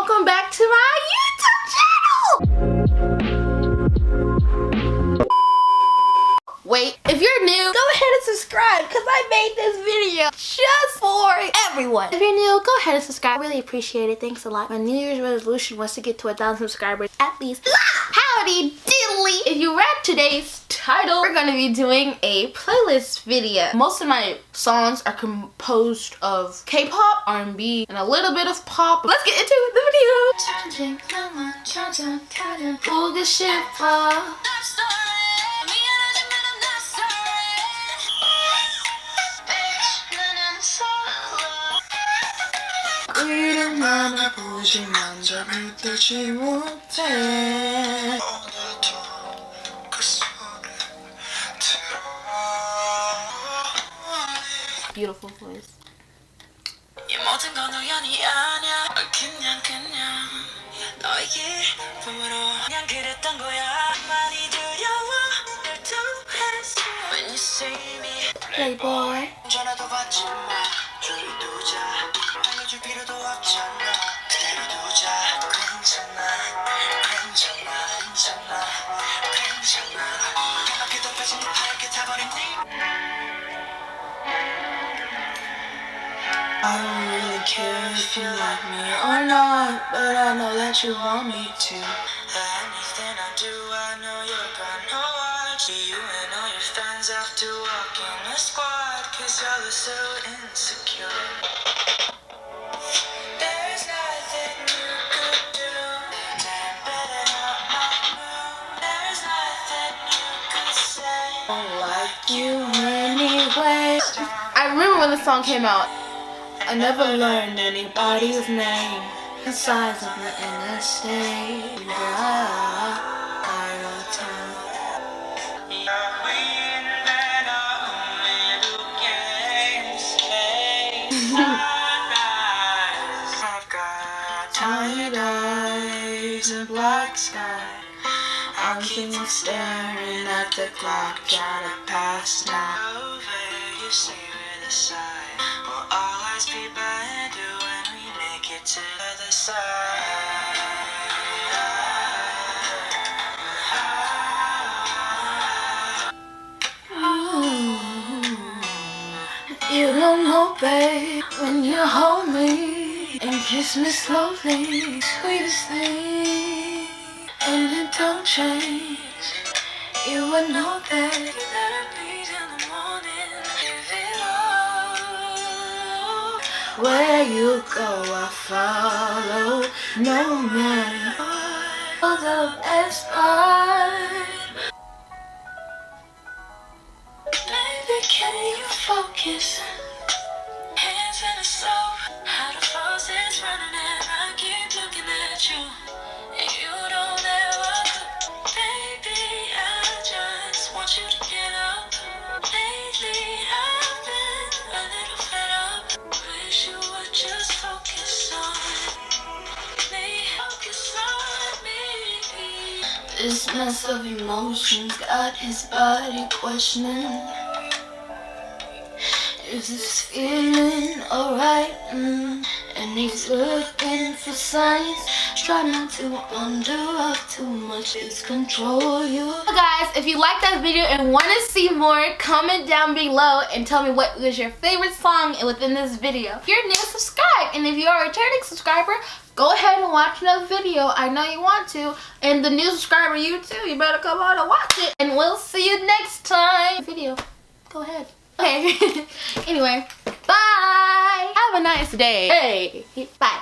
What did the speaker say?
welcome back to my YouTube channel! Wait, if you're new, go ahead and subscribe because I made this video just for everyone. If you're new, go ahead and subscribe. I really appreciate it. Thanks a lot. My New Year's resolution was to get to 1,000 subscribers at least. Howdy diddly! If you read today's title, we're gonna be doing a playlist video. Most of my songs are composed of K-pop, R&B, and a little bit of pop. Let's get into the video. Beautiful voice. Playboy. I don't really care if you like me or not, but I know that you want me to. Anything I do, I know you're gonna watch. You and all your fans have to walk in a squad, cause y'all are so insecure. There's nothing you could do. Damn, better not my mood. There's nothing you could say. I don't like you anyway. I remember when the song came out. I never learned anybody's name. The size of the NSA. I've got tired eyes and black sky. I'm keep staring at the clock, trying to pass now. Over, you say we're the side. Will always be better when we make it to the other side. You don't know, babe, when you hold me and kiss me slowly, sweetest thing, and it don't change. You would know that you better be till the morning. Give it all. Where you go, I follow, no matter what. The best part. Baby, can you focus? Hands in the soap, how the faucet's running and I keep looking at you. And you don't ever cook. Baby, I just want you to get up. Lately, I've been a little fed up. Wish you would just focus on me. Focus on me. This mess of emotions got his body questioning. Is this feeling alright? And he's looking for signs. Try not to wonder if too much is control you. So guys, if you liked that video and want to see more, comment down below and tell me what was your favorite song within this video. If you're new, subscribe. And if you are a returning subscriber, go ahead and watch another video. I know you want to. And the new subscriber, you too, you better come on and watch it. And we'll see you next time. Video. Go ahead. Okay. Anyway, bye. Have a nice day. Hey, bye.